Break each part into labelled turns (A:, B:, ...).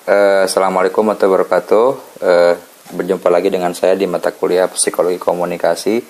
A: Assalamualaikum warahmatullahi wabarakatuh. Berjumpa lagi dengan saya di mata kuliah Psikologi Komunikasi.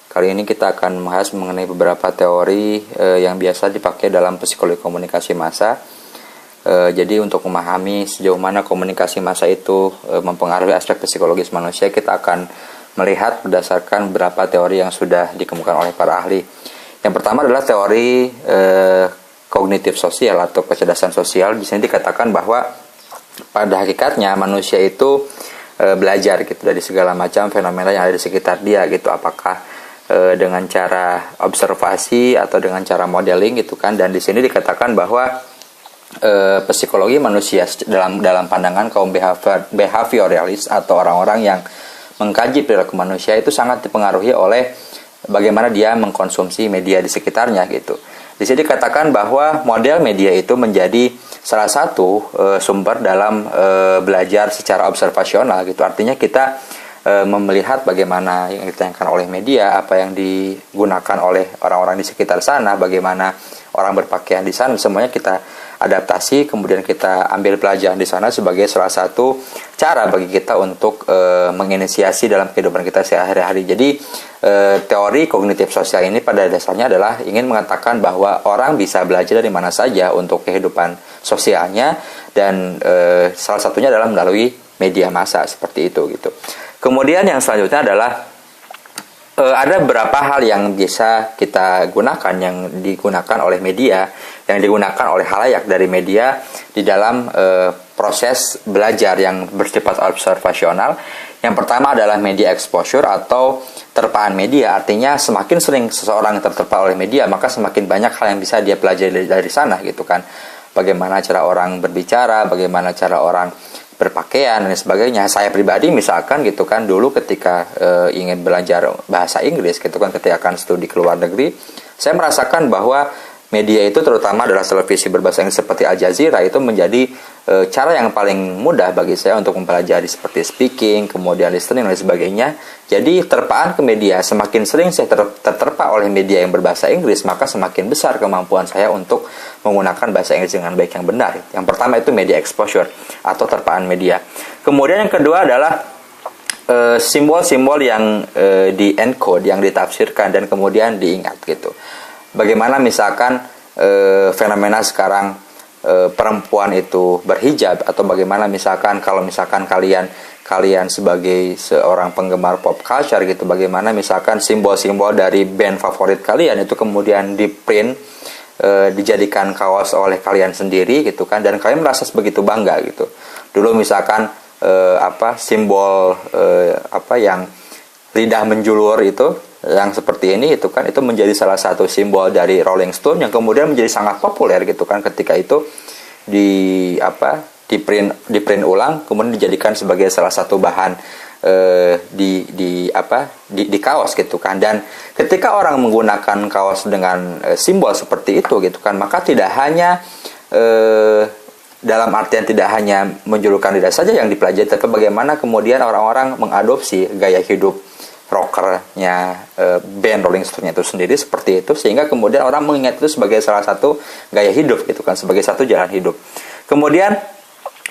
A: Kali ini kita akan membahas mengenai beberapa teori yang biasa dipakai dalam psikologi komunikasi massa. Jadi untuk memahami sejauh mana komunikasi massa itu mempengaruhi aspek psikologis manusia, kita akan melihat berdasarkan beberapa teori yang sudah dikemukakan oleh para ahli. Yang pertama adalah teori kognitif sosial atau kecerdasan sosial. Di sini dikatakan bahwa pada hakikatnya manusia itu belajar gitu dari segala macam fenomena yang ada di sekitar dia gitu, apakah dengan cara observasi atau dengan cara modeling gitu kan. Dan di sini dikatakan bahwa psikologi manusia dalam pandangan kaum behavioralis atau orang-orang yang mengkaji perilaku manusia itu sangat dipengaruhi oleh bagaimana dia mengkonsumsi media di sekitarnya gitu. Di sini dikatakan bahwa model media itu menjadi salah satu sumber dalam belajar secara observasional gitu. Artinya kita melihat bagaimana yang ditanyakan oleh media, apa yang digunakan oleh orang-orang di sekitar sana, bagaimana orang berpakaian di sana, semuanya kita adaptasi, kemudian kita ambil pelajaran di sana sebagai salah satu cara bagi kita untuk menginisiasi dalam kehidupan kita sehari-hari. Jadi teori kognitif sosial ini pada dasarnya adalah ingin mengatakan bahwa orang bisa belajar dari mana saja untuk kehidupan sosialnya, dan salah satunya adalah melalui media massa seperti itu gitu. Kemudian yang selanjutnya adalah ada beberapa hal yang bisa kita gunakan, yang digunakan oleh media, yang digunakan oleh khalayak dari media di dalam proses belajar yang bersifat observasional. Yang pertama adalah media exposure atau terpaan media. Artinya semakin sering seseorang terterpa oleh media, maka semakin banyak hal yang bisa dia pelajari dari sana gitu kan. Bagaimana cara orang berbicara, bagaimana cara orang berpakaian dan sebagainya. Saya pribadi misalkan gitu kan, dulu ketika ingin belajar bahasa Inggris gitu kan, ketika akan studi ke luar negeri, saya merasakan bahwa media itu terutama adalah televisi berbahasa Inggris seperti Al Jazeera itu menjadi cara yang paling mudah bagi saya untuk mempelajari seperti speaking, kemudian listening dan sebagainya. Jadi terpaan ke media, semakin sering saya terterpa oleh media yang berbahasa Inggris, maka semakin besar kemampuan saya untuk menggunakan bahasa Inggris dengan baik yang benar. Yang pertama itu media exposure atau terpaan media. Kemudian yang kedua adalah simbol-simbol yang di encode, yang ditafsirkan dan kemudian diingat gitu. Bagaimana misalkan fenomena sekarang perempuan itu berhijab, atau bagaimana misalkan kalau misalkan kalian sebagai seorang penggemar pop culture gitu, bagaimana misalkan simbol-simbol dari band favorit kalian itu kemudian diprint, dijadikan kaos oleh kalian sendiri gitu kan, dan kalian merasa begitu bangga gitu. Dulu misalkan simbol yang lidah menjulur itu, yang seperti ini itu kan, itu menjadi salah satu simbol dari Rolling Stone yang kemudian menjadi sangat populer gitu kan. Ketika itu di print ulang, kemudian dijadikan sebagai salah satu bahan di kaos gitu kan. Dan ketika orang menggunakan kaos dengan simbol seperti itu gitu kan, maka tidak hanya dalam artian tidak hanya menjulurkan lidah saja yang dipelajari, tapi bagaimana kemudian orang-orang mengadopsi gaya hidup rockernya band Rolling Stone itu sendiri seperti itu, sehingga kemudian orang mengingat itu sebagai salah satu gaya hidup gitu kan, sebagai satu jalan hidup. Kemudian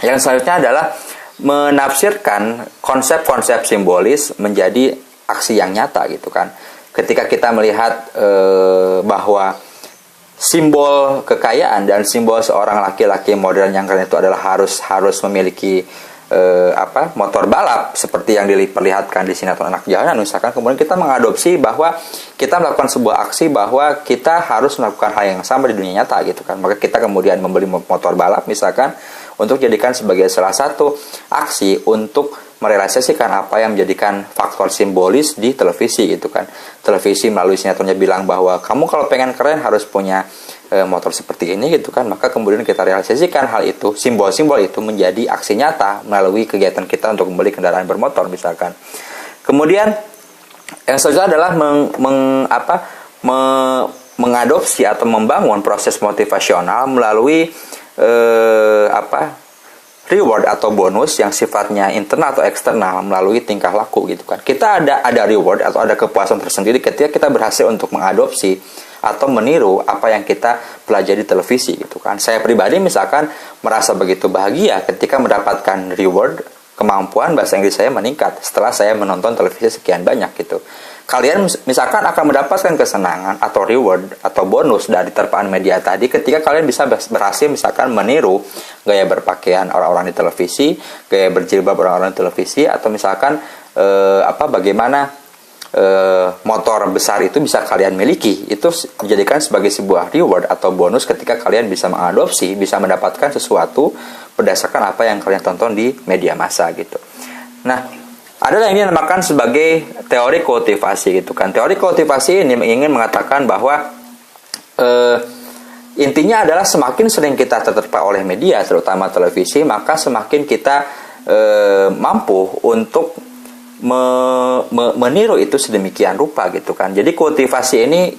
A: yang selanjutnya adalah menafsirkan konsep-konsep simbolis menjadi aksi yang nyata gitu kan. Ketika kita melihat bahwa simbol kekayaan dan simbol seorang laki-laki modern yang keren itu adalah harus memiliki motor balap seperti yang diperlihatkan di sinetron anak jalanan misalkan, kemudian kita mengadopsi bahwa kita melakukan sebuah aksi bahwa kita harus melakukan hal yang sama di dunia nyata gitu kan. Maka kita kemudian membeli motor balap misalkan untuk jadikan sebagai salah satu aksi untuk merealisasikan apa yang menjadikan faktor simbolis di televisi gitu kan. Televisi melalui sinetronnya bilang bahwa kamu kalau pengen keren harus punya motor seperti ini gitu kan. Maka kemudian kita realisasikan hal itu, simbol-simbol itu menjadi aksi nyata melalui kegiatan kita untuk membeli kendaraan bermotor misalkan. Kemudian yang selanjutnya adalah mengadopsi atau membangun proses motivasional melalui reward atau bonus yang sifatnya internal atau eksternal melalui tingkah laku gitu kan. Kita ada reward atau ada kepuasan tersendiri ketika kita berhasil untuk mengadopsi atau meniru apa yang kita pelajari di televisi gitu kan. Saya pribadi misalkan merasa begitu bahagia ketika mendapatkan reward, kemampuan bahasa Inggris saya meningkat setelah saya menonton televisi sekian banyak gitu. Kalian misalkan akan mendapatkan kesenangan atau reward atau bonus dari terpaan media tadi ketika kalian bisa berhasil misalkan meniru gaya berpakaian orang-orang di televisi, gaya berjilbab orang-orang di televisi, atau misalkan bagaimana motor besar itu bisa kalian miliki. Itu dijadikan sebagai sebuah reward atau bonus ketika kalian bisa mengadopsi, bisa mendapatkan sesuatu berdasarkan apa yang kalian tonton di media massa gitu. Nah, ada yang dinamakan sebagai teori kultivasi gitu kan. Teori kultivasi ini ingin mengatakan bahwa intinya adalah semakin sering kita terterpa oleh media, terutama televisi, maka semakin kita mampu untuk meniru itu sedemikian rupa gitu kan. Jadi kultivasi ini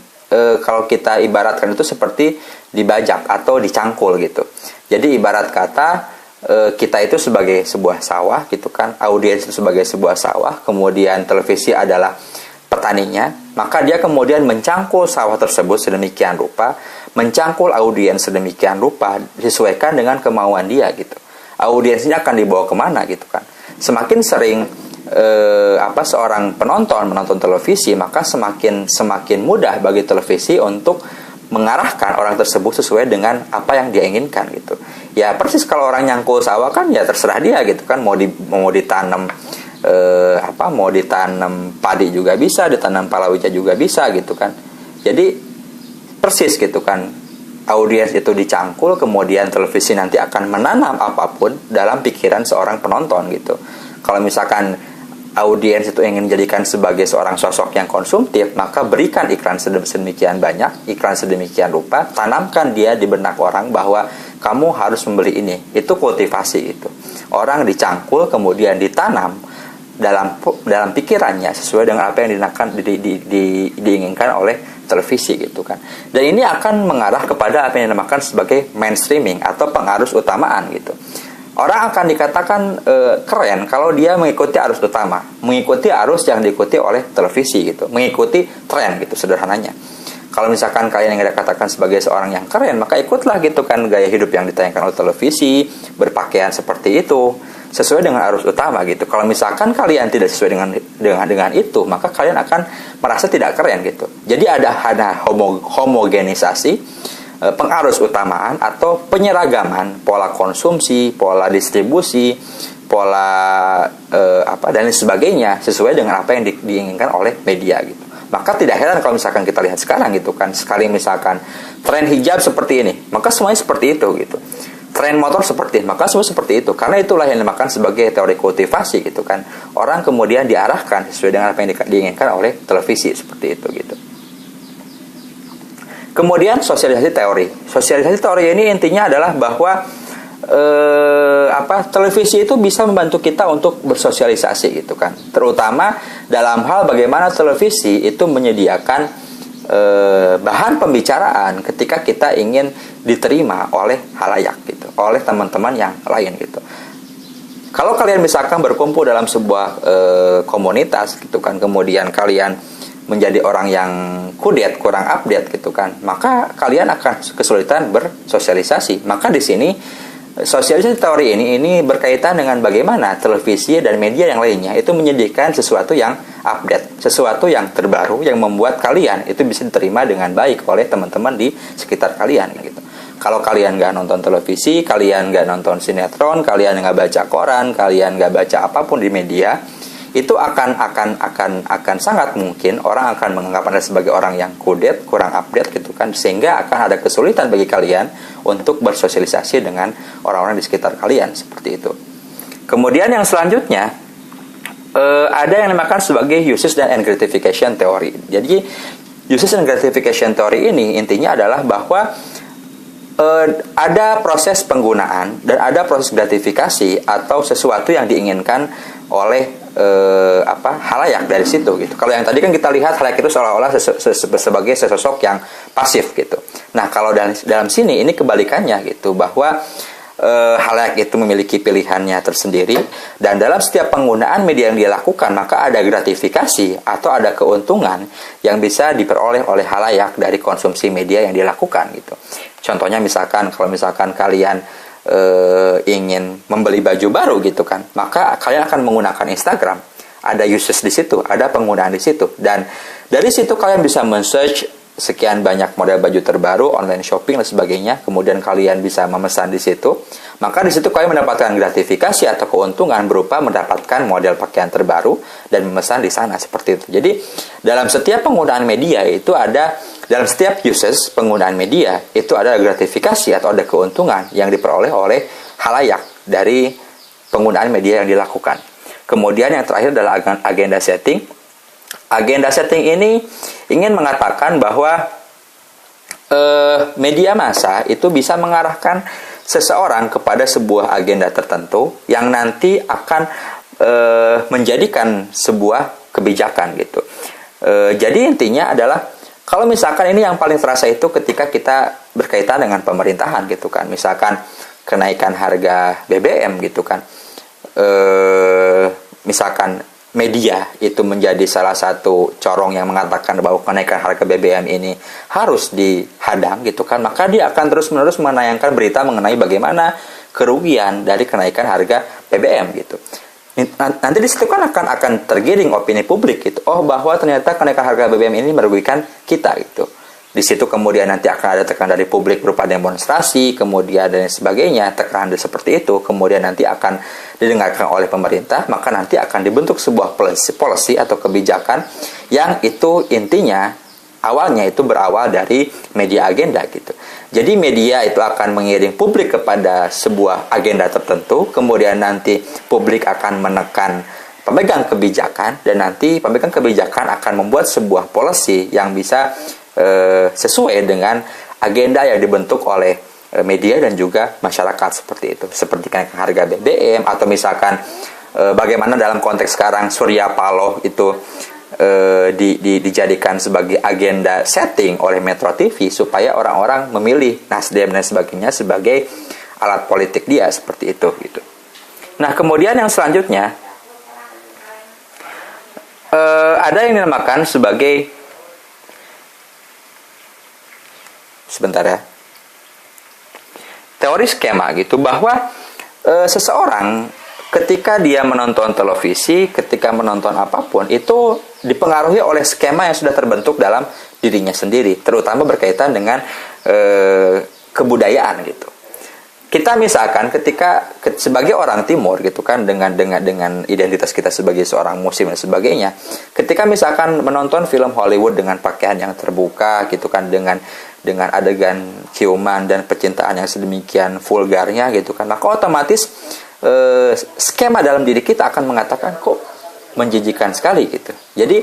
A: kalau kita ibaratkan itu seperti dibajak atau dicangkul gitu. Jadi ibarat kata kita itu sebagai sebuah sawah gitu kan, audiens itu sebagai sebuah sawah, kemudian televisi adalah petaninya, maka dia kemudian mencangkul sawah tersebut sedemikian rupa, mencangkul audiens sedemikian rupa, disesuaikan dengan kemauan dia gitu. Audiensnya akan dibawa kemana gitu kan. Semakin sering seorang penonton menonton televisi, maka semakin mudah bagi televisi untuk mengarahkan orang tersebut sesuai dengan apa yang dia inginkan gitu. Ya persis kalau orang nyangkul sawah kan ya terserah dia gitu kan, mau ditanam mau ditanam padi juga bisa, ditanam palawija juga bisa gitu kan. Jadi persis gitu kan, audiens itu dicangkul, kemudian televisi nanti akan menanam apapun dalam pikiran seorang penonton gitu. Kalau misalkan audiens itu ingin menjadikan sebagai seorang sosok yang konsumtif, maka berikan iklan sedemikian banyak, iklan sedemikian rupa, tanamkan dia di benak orang bahwa kamu harus membeli ini. Itu kultivasi itu. Orang dicangkul kemudian ditanam dalam pikirannya sesuai dengan apa yang diinginkan oleh televisi gitu kan. Dan ini akan mengarah kepada apa yang dinamakan sebagai mainstreaming atau pengarus utamaan gitu. Orang akan dikatakan keren kalau dia mengikuti arus utama, mengikuti arus yang diikuti oleh televisi gitu, mengikuti tren gitu sederhananya. Kalau misalkan kalian yang dikatakan sebagai seorang yang keren, maka ikutlah gitu kan gaya hidup yang ditayangkan oleh televisi, berpakaian seperti itu, sesuai dengan arus utama gitu. Kalau misalkan kalian tidak sesuai dengan itu, maka kalian akan merasa tidak keren gitu. Jadi ada homogenisasi, pengarus utamaan atau penyeragaman pola konsumsi, pola distribusi, pola dan lain sebagainya sesuai dengan apa yang diinginkan oleh media gitu. Maka tidak heran kalau misalkan kita lihat sekarang gitu kan, sekali misalkan tren hijab seperti ini, maka semuanya seperti itu gitu. Tren motor seperti ini, maka semua seperti itu. Karena itulah yang dimakan sebagai teori kultivasi gitu kan. Orang kemudian diarahkan sesuai dengan apa yang diinginkan oleh televisi seperti itu gitu. Kemudian sosialisasi teori. Sosialisasi teori ini intinya adalah bahwa televisi itu bisa membantu kita untuk bersosialisasi gitu kan. Terutama dalam hal bagaimana televisi itu menyediakan bahan pembicaraan ketika kita ingin diterima oleh halayak gitu, oleh teman-teman yang lain gitu. Kalau kalian misalkan berkumpul dalam sebuah komunitas gitu kan, kemudian kalian menjadi orang yang kudet, kurang update gitu kan, maka kalian akan kesulitan bersosialisasi. Maka di sini sosialisasi teori ini berkaitan dengan bagaimana televisi dan media yang lainnya itu menyediakan sesuatu yang update, sesuatu yang terbaru yang membuat kalian itu bisa diterima dengan baik oleh teman-teman di sekitar kalian gitu. Kalau kalian nggak nonton televisi, kalian nggak nonton sinetron, kalian nggak baca koran, kalian nggak baca apapun di media, itu akan sangat mungkin orang akan menganggap Anda sebagai orang yang kudet, kurang update gitu kan, sehingga akan ada kesulitan bagi kalian untuk bersosialisasi dengan orang-orang di sekitar kalian seperti itu. Kemudian yang selanjutnya ada yang dinamakan sebagai uses and gratification theory. Jadi uses and gratification theory ini intinya adalah bahwa ada proses penggunaan dan ada proses gratifikasi atau sesuatu yang diinginkan oleh halayak dari situ gitu. Kalau yang tadi kan kita lihat halayak itu seolah-olah sebagai sesosok yang pasif gitu. Nah, kalau dalam sini ini kebalikannya gitu, bahwa halayak itu memiliki pilihannya tersendiri, dan dalam setiap penggunaan media yang dia lakukan maka ada gratifikasi atau ada keuntungan yang bisa diperoleh oleh halayak dari konsumsi media yang dia lakukan gitu. Contohnya misalkan kalau misalkan kalian ingin membeli baju baru gitu kan, maka kalian akan menggunakan Instagram. Ada uses di situ, ada penggunaan di situ, dan dari situ kalian bisa men-search sekian banyak model baju terbaru, online shopping dan sebagainya. Kemudian kalian bisa memesan di situ. Maka di situ kalian mendapatkan gratifikasi atau keuntungan berupa mendapatkan model pakaian terbaru dan memesan di sana seperti itu. Jadi dalam setiap penggunaan media itu ada, dalam setiap uses penggunaan media itu ada gratifikasi atau ada keuntungan yang diperoleh oleh halayak dari penggunaan media yang dilakukan. Kemudian yang terakhir adalah agenda setting. Agenda setting ini ingin mengatakan bahwa media massa itu bisa mengarahkan seseorang kepada sebuah agenda tertentu yang nanti akan menjadikan sebuah kebijakan gitu. Jadi intinya adalah kalau misalkan ini yang paling terasa itu ketika kita berkaitan dengan pemerintahan gitu kan, misalkan kenaikan harga BBM gitu kan, misalkan media itu menjadi salah satu corong yang mengatakan bahwa kenaikan harga BBM ini harus dihadang gitu kan, maka dia akan terus-menerus menayangkan berita mengenai bagaimana kerugian dari kenaikan harga BBM gitu. Nanti di situ kan akan tergiring opini publik gitu. Oh, bahwa ternyata kenaikan harga BBM ini merugikan kita gitu. Di situ kemudian nanti akan ada tekanan dari publik berupa demonstrasi, kemudian dan sebagainya, tekanan seperti itu, kemudian nanti akan didengarkan oleh pemerintah, maka nanti akan dibentuk sebuah policy atau kebijakan yang itu intinya awalnya itu berawal dari media agenda gitu. Jadi media itu akan mengiring publik kepada sebuah agenda tertentu, kemudian nanti publik akan menekan pemegang kebijakan, dan nanti pemegang kebijakan akan membuat sebuah policy yang bisa sesuai dengan agenda yang dibentuk oleh media dan juga masyarakat seperti itu. Seperti kenaikan harga BBM, atau misalkan bagaimana dalam konteks sekarang Surya Paloh itu dijadikan sebagai agenda setting oleh Metro TV supaya orang-orang memilih Nasdem dan sebagainya sebagai alat politik dia seperti itu gitu. Nah, kemudian yang selanjutnya ada yang dinamakan sebagai, sebentar ya, teori skema gitu, bahwa seseorang ketika dia menonton televisi, ketika menonton apapun, itu dipengaruhi oleh skema yang sudah terbentuk dalam dirinya sendiri, terutama berkaitan dengan kebudayaan gitu. Kita misalkan ketika sebagai orang Timur gitu kan, dengan identitas kita sebagai seorang Muslim dan sebagainya, ketika misalkan menonton film Hollywood dengan pakaian yang terbuka gitu kan, dengan adegan ciuman dan percintaan yang sedemikian vulgarnya gitu kan, maka otomatis skema dalam diri kita akan mengatakan kok menjijikan sekali gitu. Jadi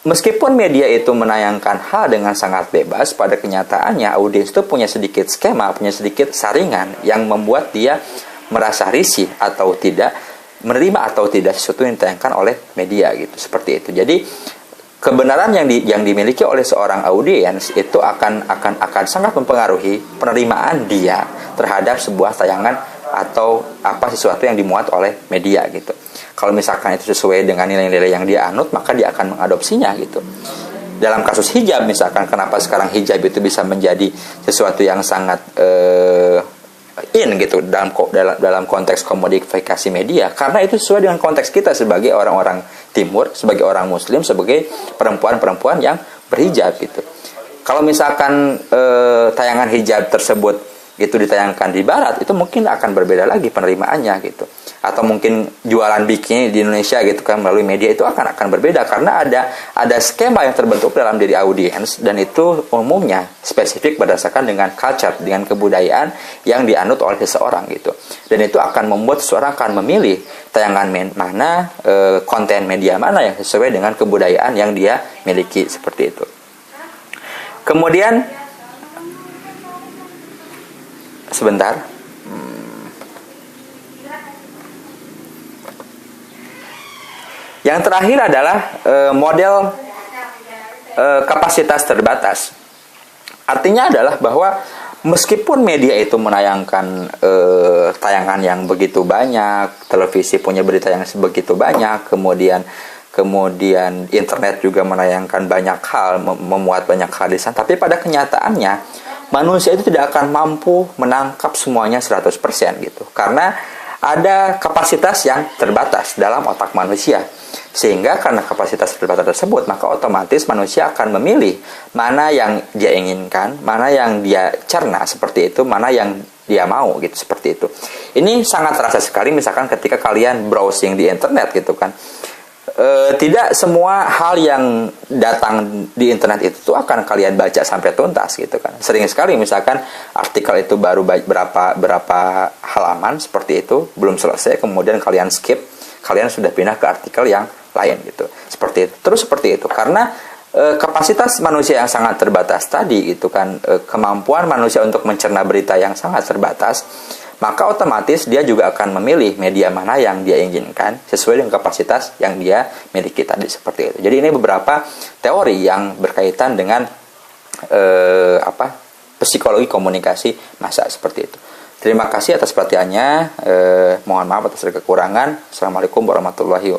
A: meskipun media itu menayangkan hal dengan sangat bebas, pada kenyataannya audiens itu punya sedikit skema, punya sedikit saringan yang membuat dia merasa risih atau tidak, menerima atau tidak sesuatu yang ditayangkan oleh media gitu, seperti itu. Jadi kebenaran yang dimiliki oleh seorang audiens itu akan sangat mempengaruhi penerimaan dia terhadap sebuah tayangan atau sesuatu yang dimuat oleh media gitu. Kalau misalkan itu sesuai dengan nilai-nilai yang dia anut, maka dia akan mengadopsinya gitu. Dalam kasus hijab misalkan, kenapa sekarang hijab itu bisa menjadi sesuatu yang sangat in gitu dalam konteks komodifikasi media, karena itu sesuai dengan konteks kita sebagai orang-orang Timur, sebagai orang Muslim, sebagai perempuan-perempuan yang berhijab gitu. Kalau misalkan tayangan hijab tersebut itu ditayangkan di Barat, itu mungkin akan berbeda lagi penerimaannya gitu. Atau mungkin jualan bikini di Indonesia gitu kan melalui media, itu akan berbeda karena ada skema yang terbentuk dalam diri audiens, dan itu umumnya spesifik berdasarkan dengan culture, dengan kebudayaan yang dianut oleh seseorang gitu. Dan itu akan membuat seseorang akan memilih tayangan mana, konten media mana yang sesuai dengan kebudayaan yang dia miliki seperti itu. Kemudian sebentar. Yang terakhir adalah model kapasitas terbatas. Artinya adalah bahwa meskipun media itu menayangkan tayangan yang begitu banyak, televisi punya berita yang begitu banyak, kemudian internet juga menayangkan banyak hal, memuat banyak hal di sana, tapi pada kenyataannya manusia itu tidak akan mampu menangkap semuanya 100% gitu. Karena ada kapasitas yang terbatas dalam otak manusia. Sehingga karena kapasitas terbatas tersebut, maka otomatis manusia akan memilih mana yang dia inginkan, mana yang dia cerna seperti itu, mana yang dia mau gitu, seperti itu. Ini sangat terasa sekali misalkan ketika kalian browsing di internet gitu kan. Tidak semua hal yang datang di internet itu tuh akan kalian baca sampai tuntas gitu kan. Sering sekali misalkan artikel itu baru berapa halaman seperti itu, belum selesai, kemudian kalian skip, kalian sudah pindah ke artikel yang lain gitu. Seperti itu. Terus seperti itu. Karena kapasitas manusia yang sangat terbatas tadi gitu kan, kemampuan manusia untuk mencerna berita yang sangat terbatas, maka otomatis dia juga akan memilih media mana yang dia inginkan sesuai dengan kapasitas yang dia miliki tadi, seperti itu. Jadi ini beberapa teori yang berkaitan dengan psikologi komunikasi massa, seperti itu. Terima kasih atas perhatiannya. Mohon maaf atas kekurangan. Assalamualaikum warahmatullahi wabarakatuh.